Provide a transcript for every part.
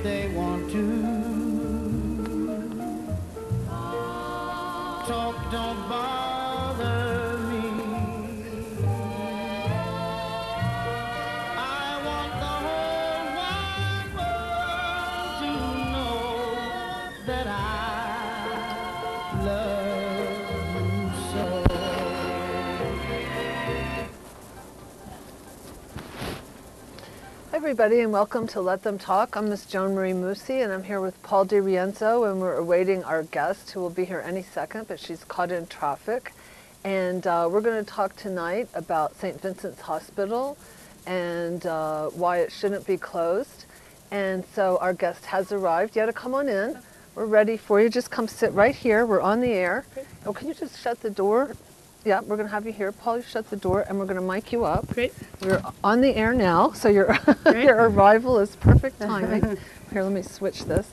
they want to. Talk don't bother me. I want the whole wide world to know that I love you so. Hi everybody, and welcome to Let Them Talk. I'm Miss Joan Marie Musi, and I'm here with Paul DiRienzo, and we're awaiting our guest who will be here any second, but she's caught in traffic. And we're going to talk tonight about St. Vincent's Hospital and why it shouldn't be closed. And so our guest has arrived. Yetta, come on in. We're ready for you. Just come sit right here. We're on the air. Oh, can you just shut the door? Yeah, we're going to have you here. Paul, you shut the door, and we're going to mic you up. Great. We're on the air now, so your arrival is perfect timing. Here, let me switch this.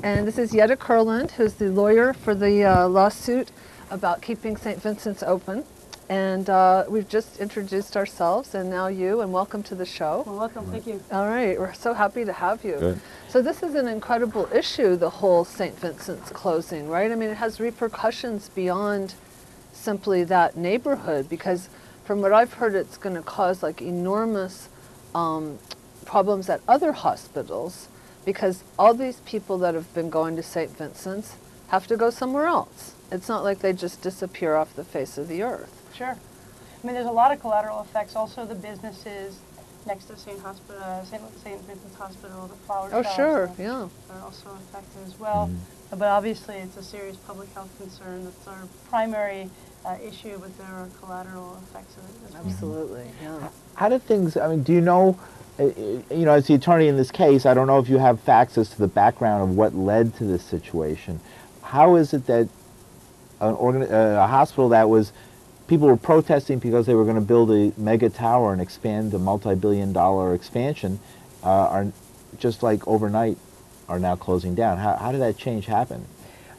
And this is Yetta Kurland, who's the lawyer for the lawsuit about keeping St. Vincent's open. And we've just introduced ourselves, and now you, and welcome to the show. Well, welcome. Thank you. All right, we're so happy to have you. Good. So this is an incredible issue, the whole St. Vincent's closing, right? I mean, it has repercussions beyond simply that neighborhood, because from what I've heard, it's going to cause like enormous problems at other hospitals, because all these people that have been going to St. Vincent's have to go somewhere else. It's not like they just disappear off the face of the earth. Sure. I mean, there's a lot of collateral effects. Also, the businesses next to St. Vincent's Hospital, the flower Oh, shops, sure, yeah. are also affected as well. But obviously, it's a serious public health concern. That's our primary issue, but there are collateral effects of it as well. Absolutely, yeah. How do things, I mean, do you know, as the attorney in this case, I don't know if you have facts as to the background of what led to this situation. How is it that a hospital that was, people were protesting because they were going to build a mega tower and expand a multi-billion-dollar expansion, are just like overnight are now closing down? How did that change happen?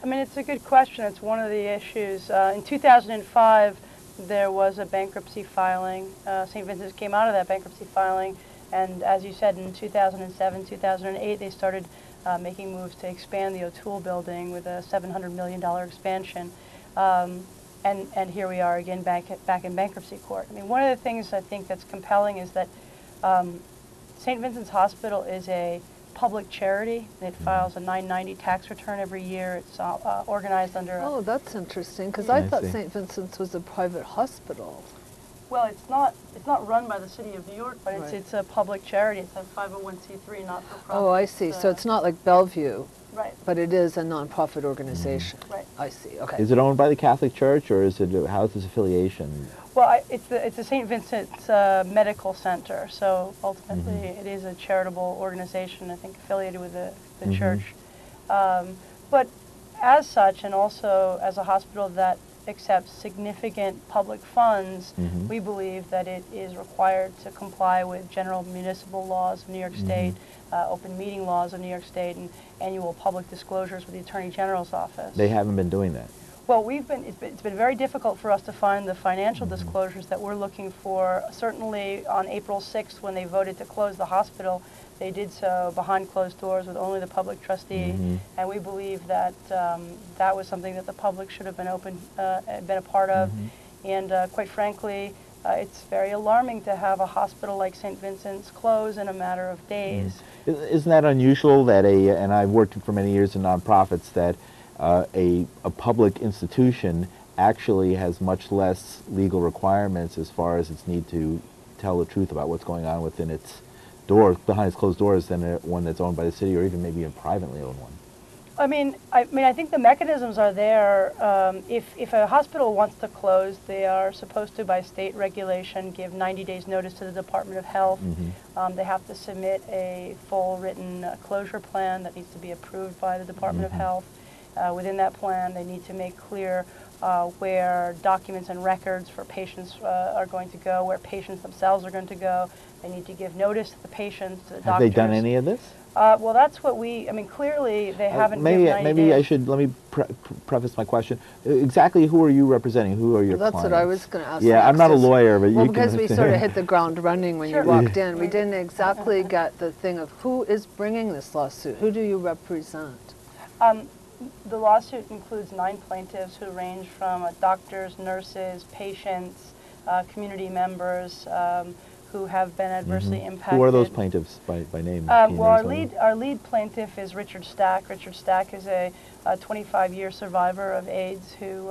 I mean, it's a good question. It's one of the issues. In 2005, there was a bankruptcy filing. St. Vincent's came out of that bankruptcy filing, and as you said, in 2007, 2008, they started making moves to expand the O'Toole building with a $700 million expansion. And here we are again back in bankruptcy court. I mean, one of the things I think that's compelling is that St. Vincent's Hospital is a public charity. It files a 990 tax return every year. It's organized under. Oh, that's interesting, because I thought see. St. Vincent's was a private hospital. Well, it's not run by the city of New York, but Right. it's a public charity. It's a 501c3, not for profit. Oh, I see. So it's not like Bellevue, right. but it is a nonprofit organization. Right. I see. Okay. Is it owned by the Catholic Church, or is it, how's this affiliation? Well, it's the St. Vincent's Medical Center, so ultimately it is a charitable organization, I think, affiliated with the church. But as such, and also as a hospital that accepts significant public funds, we believe that it is required to comply with general municipal laws of New York State, open meeting laws of New York State, and annual public disclosures with the Attorney General's office. They haven't been doing that. Well, it's been very difficult for us to find the financial disclosures that we're looking for. Certainly on April 6th, when they voted to close the hospital, they did so behind closed doors with only the public trustee, and we believe that that was something that the public should have been a part of. And quite frankly, it's very alarming to have a hospital like St. Vincent's close in a matter of days. Isn't that unusual that and I've worked for many years in nonprofits, that a public institution actually has much less legal requirements as far as its need to tell the truth about what's going on within its doors, behind its closed doors, than one that's owned by the city, or even maybe a privately owned one? I mean, I think the mechanisms are there. If a hospital wants to close, they are supposed to, by state regulation, give 90 days notice to the Department of Health. They have to submit a full written closure plan that needs to be approved by the Department of Health. Within that plan, they need to make clear where documents and records for patients are going to go, where patients themselves are going to go. They need to give notice to the patients, to the doctors. Have they done any of this? Well, that's what I mean, clearly they haven't maybe given 90 maybe I days. should, let me preface my question. Exactly who are you representing? Who are your That's clients? what I was going to ask. Yeah, I'm next not a is- lawyer, but well, you because can... we sort of hit the ground running when Sure. you walked in. We didn't exactly get the thing of who is bringing this lawsuit. Who do you represent? The lawsuit includes 9 plaintiffs who range from doctors, nurses, patients, community members who have been adversely impacted. Who are those plaintiffs by name? Well, our lead plaintiff is Richard Stack. Richard Stack is a 25-year survivor of AIDS who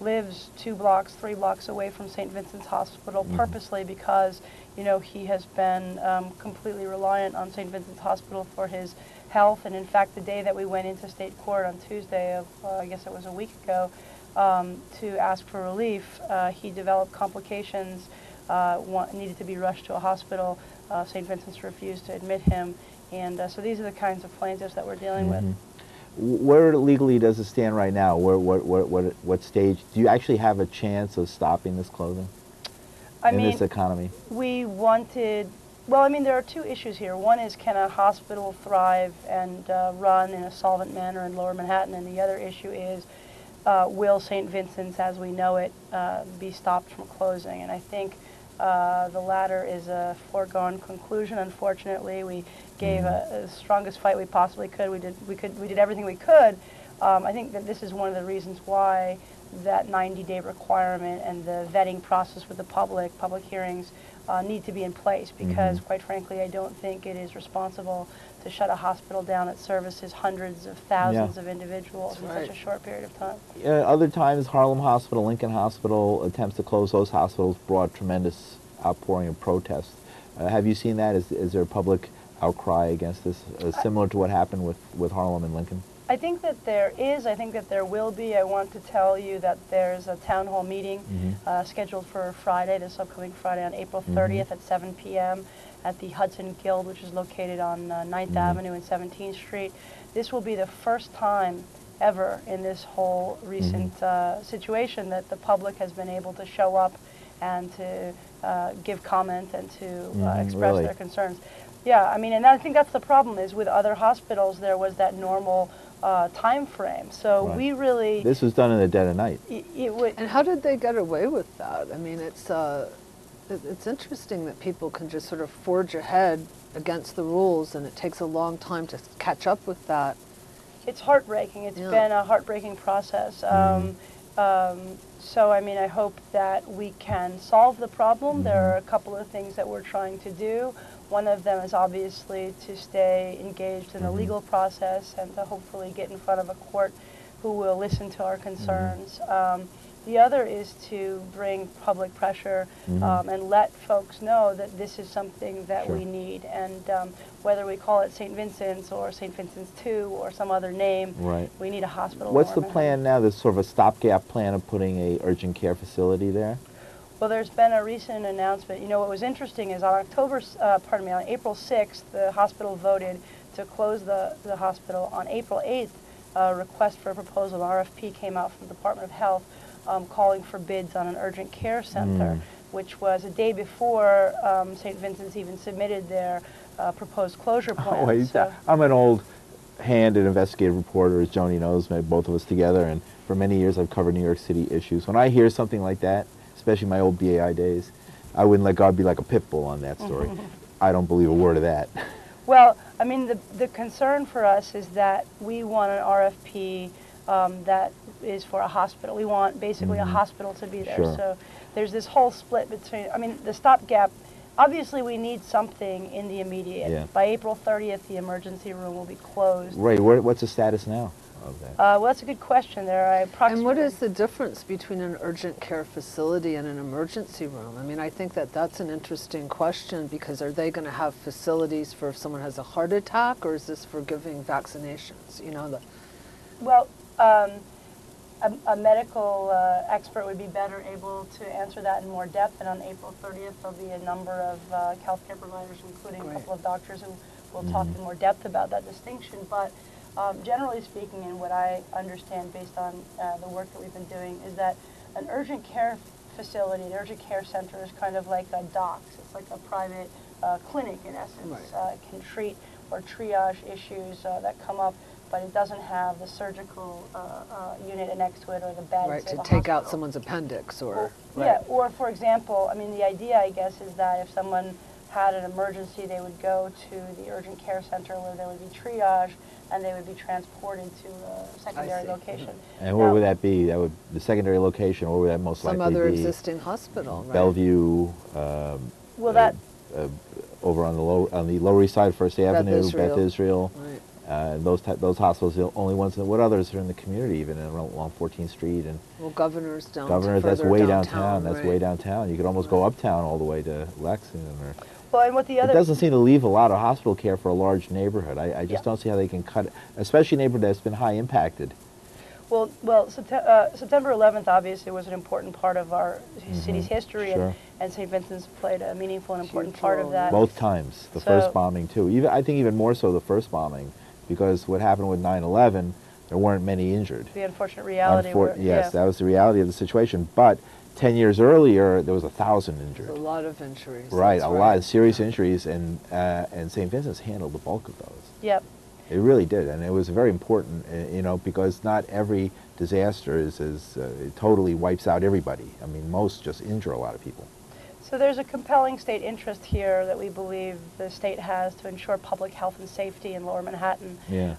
lives 2 blocks, 3 blocks away from St. Vincent's Hospital purposely because, you know, he has been completely reliant on St. Vincent's Hospital for his health. And in fact, the day that we went into state court on Tuesday of, I guess it was a week ago, to ask for relief, he developed complications, needed to be rushed to a hospital. St. Vincent's refused to admit him. And so these are the kinds of plaintiffs that we're dealing with. Where legally does it stand right now? What stage? Do you actually have a chance of stopping this closing in this economy? We wanted, well, I mean, there are 2 issues here. One is, can a hospital thrive and run in a solvent manner in Lower Manhattan? And the other issue is, will St. Vincent's as we know it be stopped from closing? And I think the latter is a foregone conclusion. Unfortunately, we gave the strongest fight we possibly could. We did everything we could. I think that this is one of the reasons why that 90-day requirement and the vetting process with the public hearings need to be in place, because quite frankly, I don't think it is responsible to shut a hospital down that services hundreds of thousands of individuals in such a short period of time. Other times, Harlem Hospital, Lincoln Hospital, attempts to close those hospitals brought tremendous outpouring of protest. Have you seen that? Is there a public outcry against this, similar to what happened with Harlem and Lincoln? I think that there is. I think that there will be. I want to tell you that there's a town hall meeting scheduled for Friday, this upcoming Friday on April 30th at 7 p.m. at the Hudson Guild, which is located on 9th Avenue and 17th Street. This will be the first time ever in this whole recent situation that the public has been able to show up and to give comment and to express their concerns. Yeah, I mean, and I think that's the problem, is with other hospitals there was that normal time frame. So we really... This was done in the dead of night. And how did they get away with that? I mean, it's interesting that people can just sort of forge ahead against the rules, and it takes a long time to catch up with that. It's heartbreaking. It's been a heartbreaking process. So, I mean, I hope that we can solve the problem. There are a couple of things that we're trying to do. One of them is obviously to stay engaged in the legal process and to hopefully get in front of a court who will listen to our concerns. The other is to bring public pressure and let folks know that this is something that we need. And whether we call it St. Vincent's or St. Vincent's 2 or some other name, we need a hospital. What's the plan now? There's sort of a stopgap plan of putting a urgent care facility there? Well, there's been a recent announcement. You know, what was interesting is on on April 6th, the hospital voted to close the hospital. On April 8th, a request for a proposal, an RFP, came out from the Department of Health calling for bids on an urgent care center, which was a day before St. Vincent's even submitted their proposed closure plan. So I'm an old hand and investigative reporter, as Joni knows, both of us together, and for many years I've covered New York City issues. When I hear something like that, especially my old BAI days, I wouldn't let God be like a pit bull on that story. I don't believe a word of that. Well, I mean, the concern for us is that we want an RFP that is for a hospital. We want basically a hospital to be there. So there's this whole split between, I mean, the stopgap, obviously we need something in the immediate. By April 30th, the emergency room will be closed. Right, what's the status now of that? Well, that's a good question. There are approximately... And what is the difference between an urgent care facility and an emergency room? I mean, I think that that's an interesting question, because are they going to have facilities for if someone has a heart attack, or is this for giving vaccinations? You know, Well, a medical expert would be better able to answer that in more depth, and on April 30th there'll be a number of healthcare providers, including a couple of doctors, who will talk in more depth about that distinction. But Generally speaking, and what I understand based on the work that we've been doing, is that an urgent care facility, an urgent care center, is kind of like a docs. It's like a private clinic in essence. Right. It can treat or triage issues that come up, but it doesn't have the surgical unit next to it or the bed. Right, say, to the take out hospital. someone's appendix or... Or, right. Yeah, or for example, I mean, the idea, I guess, is that if someone had an emergency, they would go to the urgent care center where there would be triage, and they would be transported to a secondary see. location. And where Now, would that be? That would the secondary location. Where would that most Some likely other be? existing hospital, right? Bellevue. Well, that Over on the Lower East Side, First Avenue, Israel. Beth Israel. Right. Those hospitals are the only ones. What others are in the community, even along 14th Street and Well, Governor's down. Governor's? That's further way downtown. That's right. way downtown. You could almost go uptown all the way to Lexington. Or well, and what the it other doesn't seem to leave a lot of hospital care for a large neighborhood. I just Yeah. don't see how they can cut it, especially a neighborhood that's been high impacted. Well, September 11th obviously was an important part of our city's history, Sure. and St. Vincent's played a meaningful and important Huge part role, of that. Both times. The So- first bombing, too. I think even more so the first bombing, because what happened with 9/11, there weren't many injured. The unfortunate reality. Yes, that was the reality of the situation. But 10 years earlier, there was 1,000 injured. There's a lot of injuries. Right, that's a lot of serious injuries, and St. Vincent's handled the bulk of those. Yep. It really did, and it was very important, because not every disaster it totally wipes out everybody. I mean, most just injure a lot of people. So there's a compelling state interest here that we believe the state has to ensure public health and safety in Lower Manhattan. Yeah.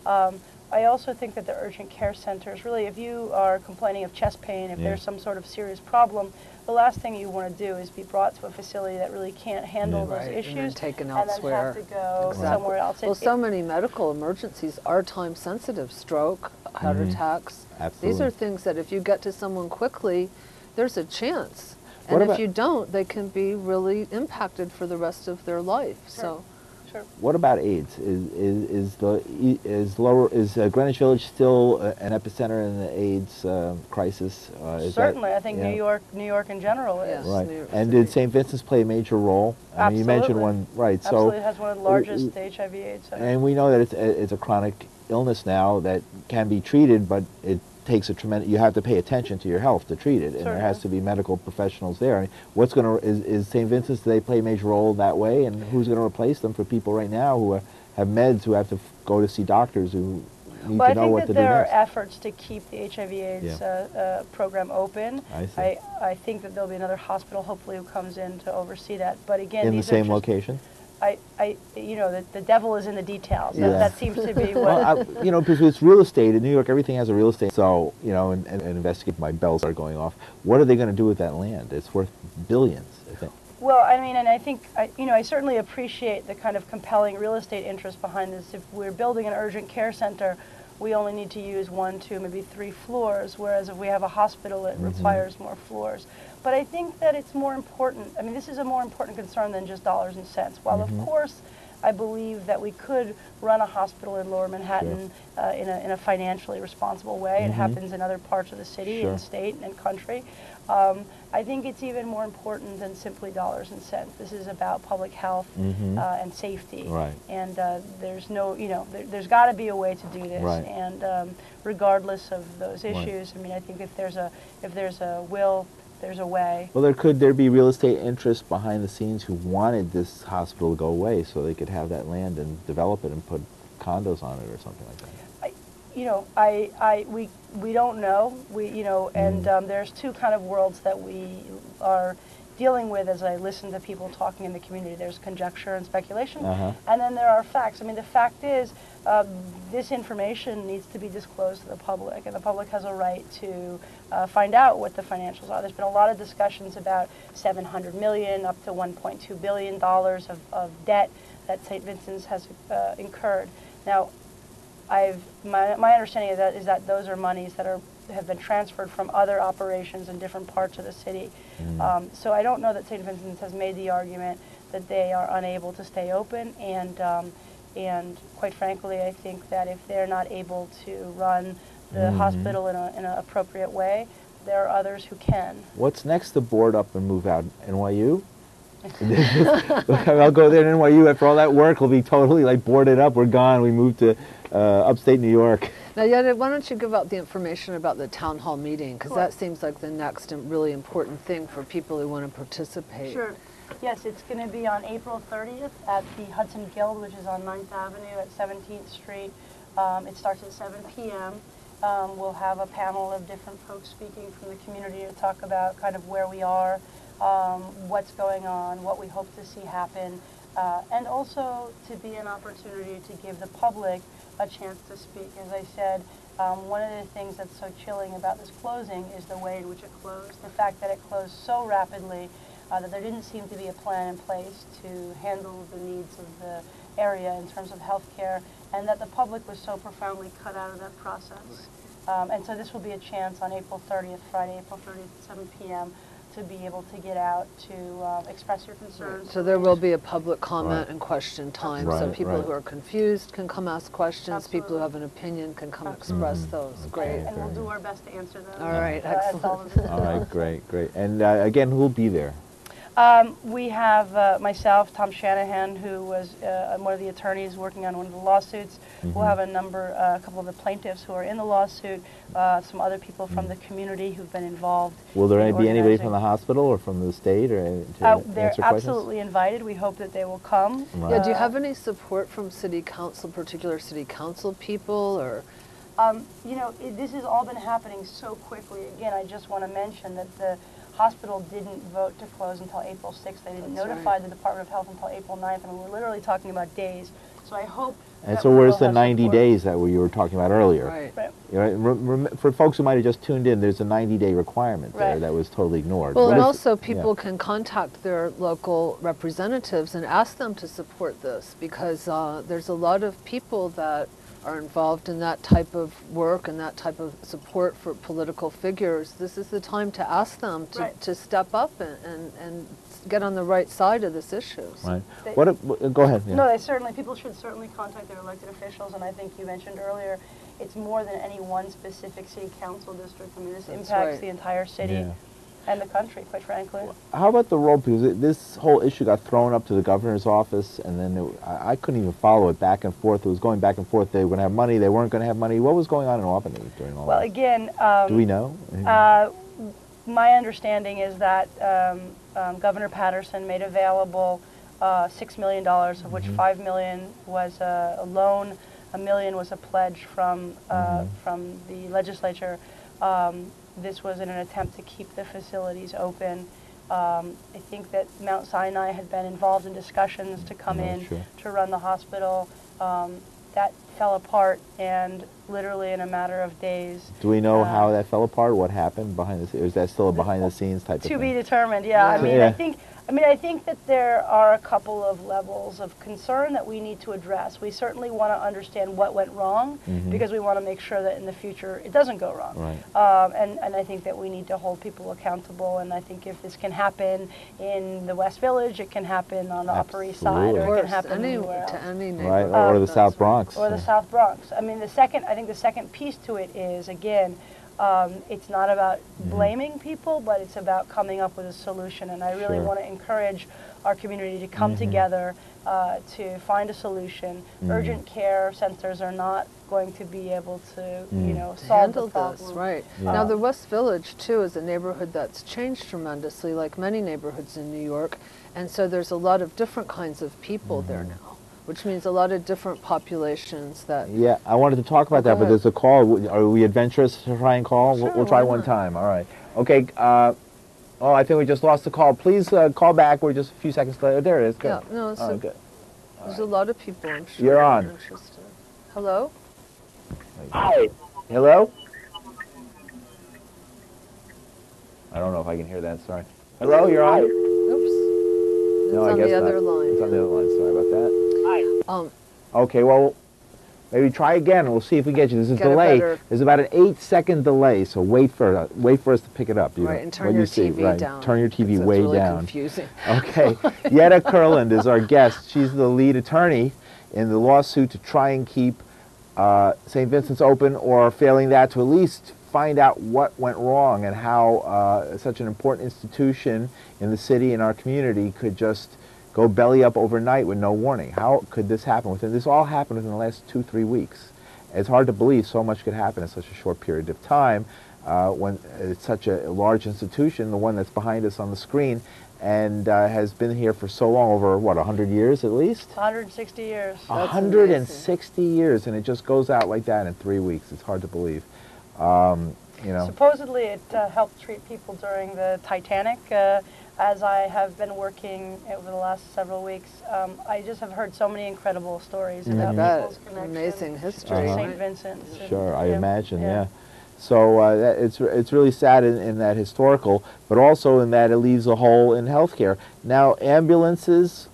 I also think that the urgent care centers, really, if you are complaining of chest pain, if Yeah. there's some sort of serious problem, the last thing you want to do is be brought to a facility that really can't handle Yeah. those Right, and then issues taken and then elsewhere. have to go Exactly. somewhere else. Well, so many medical emergencies are time sensitive. Stroke, heart attacks. Absolutely. These are things that if you get to someone quickly, there's a chance. And What if about- you don't, they can be really impacted for the rest of their life. So, Sure. What about AIDS? Is Greenwich Village still an epicenter in the AIDS crisis? Certainly, I think yeah. New York in general is. Yes. Right. New York And City. did St. Vincent's play a major role? I mean, you mentioned Absolutely. one, right? Absolutely, So, it has one of the largest HIV/AIDS centers. and we know that it's a chronic illness now that can be treated, but it takes a tremendous. You have to pay attention to your health to treat it, and there has to be medical professionals there. I mean, what's going to is St. Vincent's? Do they play a major role that way? And who's going to replace them for people right now who have meds who have to go to see doctors who need Well, to I know think what that to do there are next? efforts to keep the HIV/AIDS program open. I see. I think that there'll be another hospital, hopefully, who comes in to oversee that. But again, In the these are same just- location? The devil is in the details. Yeah. That seems to be what. Well, because it's real estate in New York, everything has a real estate. So, and investigate. My bells are going off. What are they going to do with that land? It's worth billions, I think. Well, I mean, and I think, I certainly appreciate the kind of compelling real estate interest behind this. If we're building an urgent care center, we only need to use 1, 2, maybe 3 floors, whereas if we have a hospital, it requires more floors. But I think that it's more important, I mean, this is a more important concern than just dollars and cents. While, of course, I believe that we could run a hospital in Lower Manhattan in a financially responsible way. It happens in other parts of the city and state and country. I think it's even more important than simply dollars and cents. This is about public health and safety. Right. And there's no, there's got to be a way to do this. Right. And regardless of those issues, I mean, I think if there's a will, there's a way. Well, could there be real estate interests behind the scenes who wanted this hospital to go away so they could have that land and develop it and put condos on it or something like that? We don't know. And there's two kind of worlds that we are dealing with as I listen to people talking in the community. There's conjecture and speculation, and then there are facts. I mean, the fact is, this information needs to be disclosed to the public, and the public has a right to find out what the financials are. There's been a lot of discussions about $700 million up to $1.2 billion of debt that St. Vincent's has incurred. Now, my understanding of that is that those are monies that have been transferred from other operations in different parts of the city. So I don't know that St. Vincent's has made the argument that they are unable to stay open, and quite frankly, I think that if they're not able to run the hospital in an appropriate way, there are others who can. What's next to board up and move out? NYU? I'll go there to NYU after all that work. We'll be totally like boarded up. We're gone. We moved to upstate New York. Now, Yetta, why don't you give out the information about the town hall meeting? Because Sure. that seems like the next and really important thing for people who want to participate. Sure. Yes, it's going to be on April 30th at the Hudson Guild, which is on 9th Avenue at 17th Street. It starts at 7 p.m. We'll have a panel of different folks speaking from the community to talk about kind of where we are, what's going on, what we hope to see happen, and also to be an opportunity to give the public a chance to speak. As I said, one of the things that's so chilling about this closing is the way in which it closed. The fact that it closed so rapidly, that there didn't seem to be a plan in place to handle the needs of the area in terms of health care, and that the public was so profoundly cut out of that process. And so this will be a chance on April 30th, Friday, April 30th at 7 p.m. to be able to get out to express your concerns. So there will be a public comment and question time, so Right, people right. who are confused can come ask questions, people who Absolutely. have an opinion can come Absolutely. express those. Great. And we'll do our best to answer them. All right, That's all excellent. of it. All right, great, great. And again, who'll be there? We have myself, Tom Shanahan, who was one of the attorneys working on one of the lawsuits. We'll have a couple of the plaintiffs who are in the lawsuit, some other people from the community who've been involved. Will there in be anybody organizing. from the hospital or from the state or to They're answer questions? absolutely invited. We hope that they will come. Right. Yeah, do you have any support from city council, particular city council people, or? You know, this has all been happening so quickly. Again, I just want to mention that the hospital didn't vote to close until April 6th. They didn't That's notify right. the Department of Health until April 9th, and we're literally talking about days. So I hope And that so we where's will the have 90 support. days that you were talking about earlier? Right. Right. You know, for folks who might have just tuned in, there's a 90-day requirement there Right. that was totally ignored. Well, What and is- also yeah. people can contact their local representatives and ask them to support this, because there's a lot of people that are involved in that type of work and that type of support for political figures. This is the time to ask them to, Right. to step up and get on the right side of this issue. So- Right. They- Go ahead. Yeah. No, people should certainly contact their elected officials, and I think you mentioned earlier, it's more than any one specific city council district. I mean, this That's impacts right. the entire city Yeah. and the country, quite frankly. How about the role? Because this whole issue got thrown up to the governor's office, and then I couldn't even follow it back and forth. It was going back and forth. They were going to have money. They weren't going to have money. What was going on in Albany during all Well, that? again, Do we know? my understanding is that Governor Patterson made available $6 million, of which $5 million was a loan, $1 million was a pledge from the legislature. This was in an attempt to keep the facilities open. I think that Mount Sinai had been involved in discussions to come Yeah, in sure. to run the hospital. That fell apart, and literally in a matter of days. Do we know how that fell apart? What happened behind the scenes? Or is that still a behind-the-scenes type of To thing? be determined, yeah. I mean, Yeah. I think that there are a couple of levels of concern that we need to address. We certainly want to understand what went wrong, because we want to make sure that in the future it doesn't go wrong. Right. And I think that we need to hold people accountable. And I think if this can happen in the West Village, it can happen on the Upper East Side, Absolutely. Of or it can course, happen any, anywhere to else. any Right. neighborhood. Or the That's South right. Bronx. Or the South Bronx. I mean, the second piece to it is, again, it's not about blaming people, but it's about coming up with a solution. And I really Sure. want to encourage our community to come together to find a solution. Urgent care centers are not going to be able to, To solve handle the problem. this, right. Yeah. Now the West Village too is a neighborhood that's changed tremendously, like many neighborhoods in New York, and so there's a lot of different kinds of people there now, which means a lot of different populations that. Yeah, I wanted to talk about Go that, but ahead. there's a call. Are we adventurous to try and call? Sure, we'll try why one not? time. All right. Okay. I think we just lost the call. Please call back. We're just a few seconds later. There it is. Good. Yeah, no, it's All right, a- good. There's a lot of people, I'm sure. You're that are on. Interested. Hello? Hi. Hello? I don't know if I can hear that. Sorry. Hello, you're on. Oops. It's No, I on guess the not. other line. It's on the other line. Sorry about that. Hi. Okay, well, maybe try again. We'll see if we get you. There's a Get a delay. better- There's about an 8-second delay, so wait for us to pick it up. You Right, know, and turn what your you see. TV Right. down. Turn your TV 'cause it's way really down. confusing. Okay. Yetta Kurland is our guest. She's the lead attorney in the lawsuit to try and keep St. Vincent's open, or failing that, to at least find out what went wrong and how such an important institution in the city and our community could just go belly up overnight with no warning. How could this happen? This all happened within the last 2-3 weeks. It's hard to believe so much could happen in such a short period of time when it's such a large institution, the one that's behind us on the screen, and has been here for so long, over, what, 100 years at least? 160 years. 160 years, and it just goes out like that in 3 weeks. It's hard to believe. You know. Supposedly it helped treat people during the Titanic. As I have been working over the last several weeks, I just have heard so many incredible stories about people's connection. Amazing history. To St. Vincent. Sure, I imagine, yeah. So it's really sad in that historical, but also in that it leaves a hole in healthcare. Now, ambulances,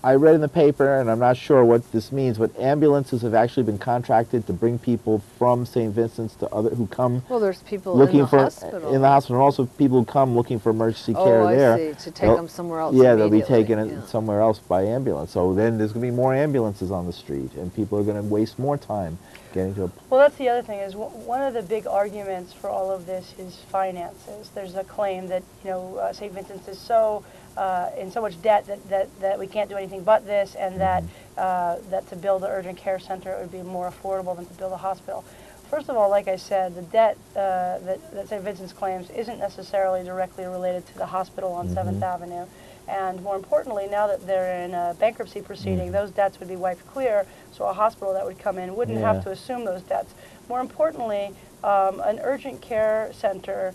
I read in the paper, and I'm not sure what this means, but ambulances have actually been contracted to bring people from St. Vincent's to other who come. Well, there's people looking in the hospital. In the hospital, and also people who come looking for emergency care there. Oh, I see. To take them somewhere else. Yeah, they'll be taken somewhere else by ambulance. So then there's going to be more ambulances on the street, and people are going to waste more time getting to a... Well, that's the other thing, is one of the big arguments for all of this is finances. There's a claim that, you know, St. Vincent's is so in so much debt that we can't do anything but this, and that to build an urgent care center it would be more affordable than to build a hospital. First of all, like I said, the debt that St. Vincent's claims isn't necessarily directly related to the hospital on 7th Avenue. And more importantly, now that they're in a bankruptcy proceeding, those debts would be wiped clear, so a hospital that would come in wouldn't have to assume those debts. More importantly, an urgent care center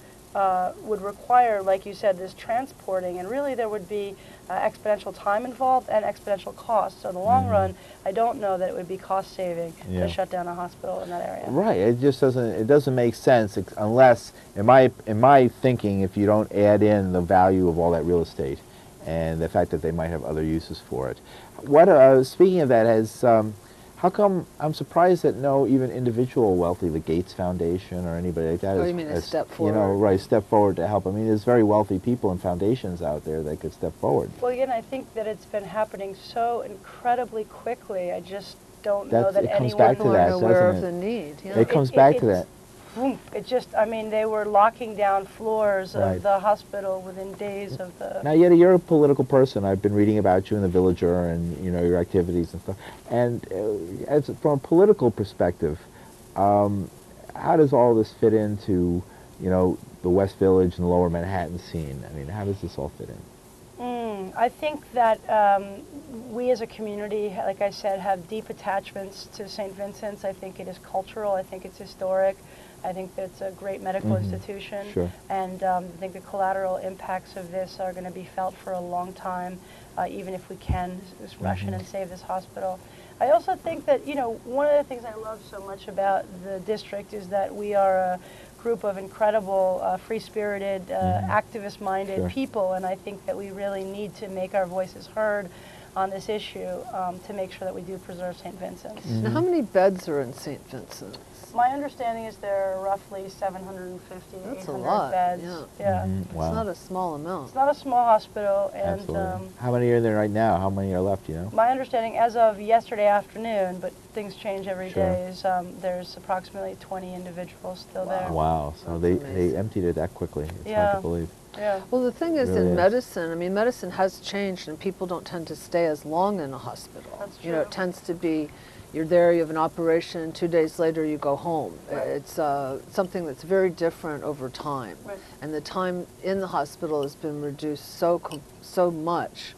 would require, like you said, this transporting, and really there would be exponential time involved and exponential cost. So in the long run, I don't know that it would be cost-saving to shut down a hospital in that area. Right. It just doesn't make sense unless, in my thinking, if you don't add in the value of all that real estate and the fact that they might have other uses for it. What speaking of that, has how come, I'm surprised that no even individual wealthy, the Gates Foundation or anybody like that, you mean a step forward? You know, right, step forward to help. I mean, there's very wealthy people and foundations out there that could step forward. Well, again, I think that it's been happening so incredibly quickly. I just don't know that anyone... It comes back to that, aware of doesn't the it? need. Yeah. It comes back to that. It just, I mean, they were locking down floors of the hospital within days of the... Now, Yetta, you're a political person. I've been reading about you in the Villager and, you know, your activities and stuff. And from a political perspective, how does all this fit into, you know, the West Village and the Lower Manhattan scene? I mean, how does this all fit in? I think that we as a community, like I said, have deep attachments to St. Vincent's. I think it is cultural. I think it's historic. I think that it's a great medical institution. Sure. And I think the collateral impacts of this are going to be felt for a long time, even if we can just rush in and save this hospital. I also think that, you know, one of the things I love so much about the district is that we are a group of incredible, free-spirited, activist-minded people, and I think that we really need to make our voices heard on this issue to make sure that we do preserve St. Vincent's. Now, how many beds are in St. Vincent's? My understanding is there are roughly 750, That's 800 a lot, beds. yeah. Wow. It's not a small amount. It's not a small hospital, and Absolutely. How many are there right now? How many are left, you know? my understanding as of yesterday afternoon, but things change every day, is there's approximately 20 individuals still there. Wow, so they emptied it that quickly. It's hard to believe. Yeah. Well, the thing is, Really in is. medicine, I mean, medicine has changed, and people don't tend to stay as long in a hospital. That's You know, true. it tends to be, you're there, you have an operation, 2 days later you go home. Right. It's something that's very different over time. Right. And the time in the hospital has been reduced so much.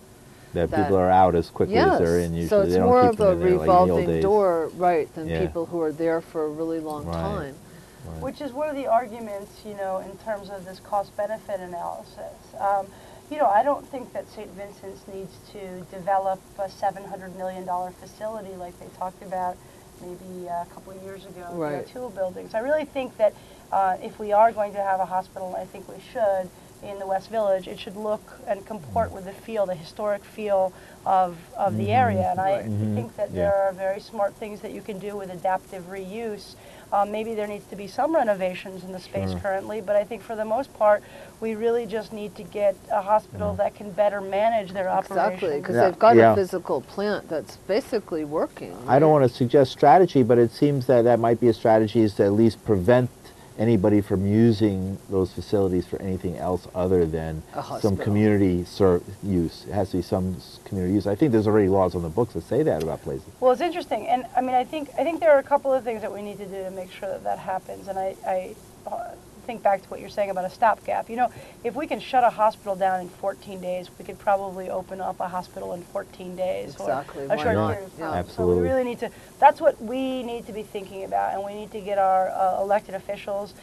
That people are out as quickly as they're in. Usually So it's they don't more keep of them a in there like in the old revolving days. door, right, than Yeah. people who are there for a really long Right. time. Which is one of the arguments, you know, in terms of this cost-benefit analysis. You know, I don't think that St. Vincent's needs to develop a $700 million facility like they talked about maybe a couple of years ago, Right. the O'Toole buildings. I really think that if we are going to have a hospital, I think we should, in the West Village, it should look and comport with the feel, the historic feel of the area. And I think that there are very smart things that you can do with adaptive reuse. Maybe there needs to be some renovations in the space currently, but I think for the most part, we really just need to get a hospital that can better manage their operations. Exactly, because Yeah. they've got Yeah. a physical plant that's basically working. I don't want to suggest strategy, but it seems that that might be a strategy, is to at least prevent anybody from using those facilities for anything else other than A some hospital. community use. It has to be some community use. I think there's already laws on the books that say that about places. Well, it's interesting, and I mean, I think there are a couple of things that we need to do to make sure that that happens. And I think back to what you're saying about a stopgap. You know, if we can shut a hospital down in 14 days, we could probably open up a hospital in 14 days. Exactly. Or Why a short not? period of Yeah. time. Absolutely. So we really need to. That's what we need to be thinking about, and we need to get our elected officials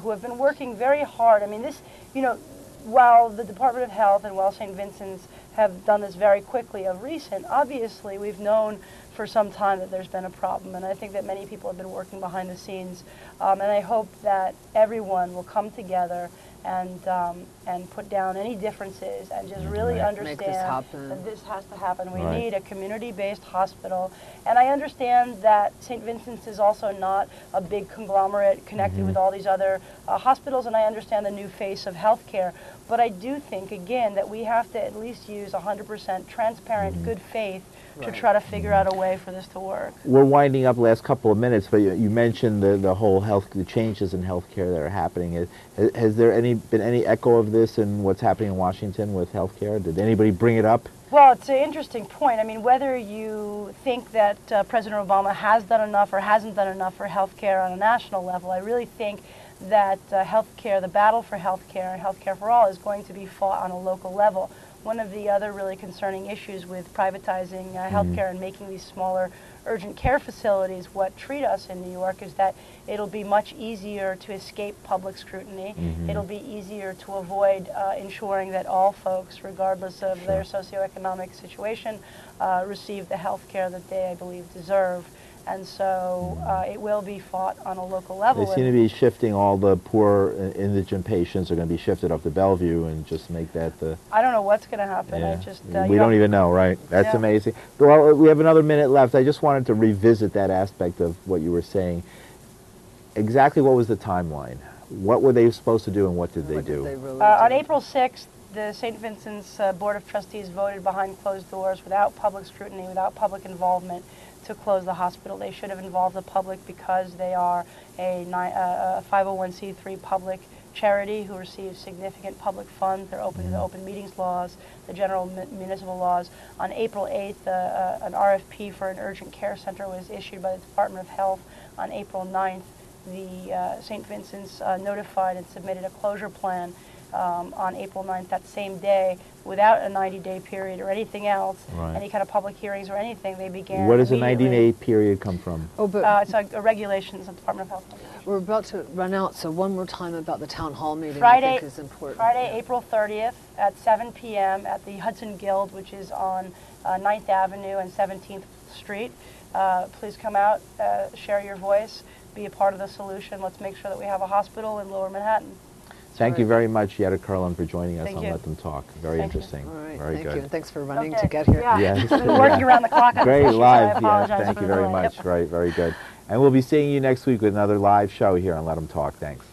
who have been working very hard. I mean, this, you know, while the Department of Health and while St. Vincent's have done this very quickly of recent, obviously we've known for some time that there's been a problem, and I think that many people have been working behind the scenes, and I hope that everyone will come together and put down any differences and just really Right. understand Make this happen. that this has to happen. We Right. need a community-based hospital, and I understand that St. Vincent's is also not a big conglomerate connected with all these other hospitals, and I understand the new face of healthcare, but I do think, again, that we have to at least use 100% transparent, good faith to Right. try to figure out a way for this to work. We're winding up the last couple of minutes, but you mentioned the whole the changes in healthcare that are happening. Has there been any echo of this in what's happening in Washington with healthcare? Did anybody bring it up? Well, it's an interesting point. I mean, whether you think that President Obama has done enough or hasn't done enough for healthcare on a national level, I really think that healthcare, the battle for healthcare and healthcare for all, is going to be fought on a local level. One of the other really concerning issues with privatizing healthcare and making these smaller urgent care facilities what treat us in New York is that it'll be much easier to escape public scrutiny. It'll be easier to avoid ensuring that all folks, regardless of their socioeconomic situation, receive the health care that they, I believe, deserve. And so it will be fought on a local level. They seem to be shifting all the poor indigent patients are going to be shifted up to Bellevue and just make that the... I don't know what's going to happen. I Yeah. just We don't even know, right? That's Yeah. amazing. Well, we have another minute left. I just wanted to revisit that aspect of what you were saying. Exactly what was the timeline? What were they supposed to do and what did they What do? did they really On do? April 6th, the St. Vincent's Board of Trustees voted behind closed doors without public scrutiny, without public involvement, to close the hospital. They should have involved the public because they are a 501c3 public charity who receives significant public funds. They're open to the open meetings laws, the general municipal laws. On April 8th, an RFP for an urgent care center was issued by the Department of Health. On April 9th, the St. Vincent's notified and submitted a closure plan on April 9th, that same day, without a 90-day period or anything else, Right. any kind of public hearings or anything. They began Where does the immediately. 90-day period come from? Oh, but It's a regulations of the Department of Health. we're about to run out, so one more time about the town hall meeting I Friday, think is important. Friday, Yeah. April 30th at 7 p.m. at the Hudson Guild, which is on 9th Avenue and 17th Street. Please come out, share your voice, be a part of the solution. Let's make sure that we have a hospital in Lower Manhattan. Thank you very much, Yetta Kurland, for joining us Thank on you. Let Them Talk. Very Thank you. interesting. All right, Very thank good. you, and thanks for running Okay. to get here. Yeah, Yes. I've been working around the clock on Great this issue, so I live. Yeah, apologize thank for you the very delay. much. Yep. Right, very good. And we'll be seeing you next week with another live show here on Let Them Talk. Thanks.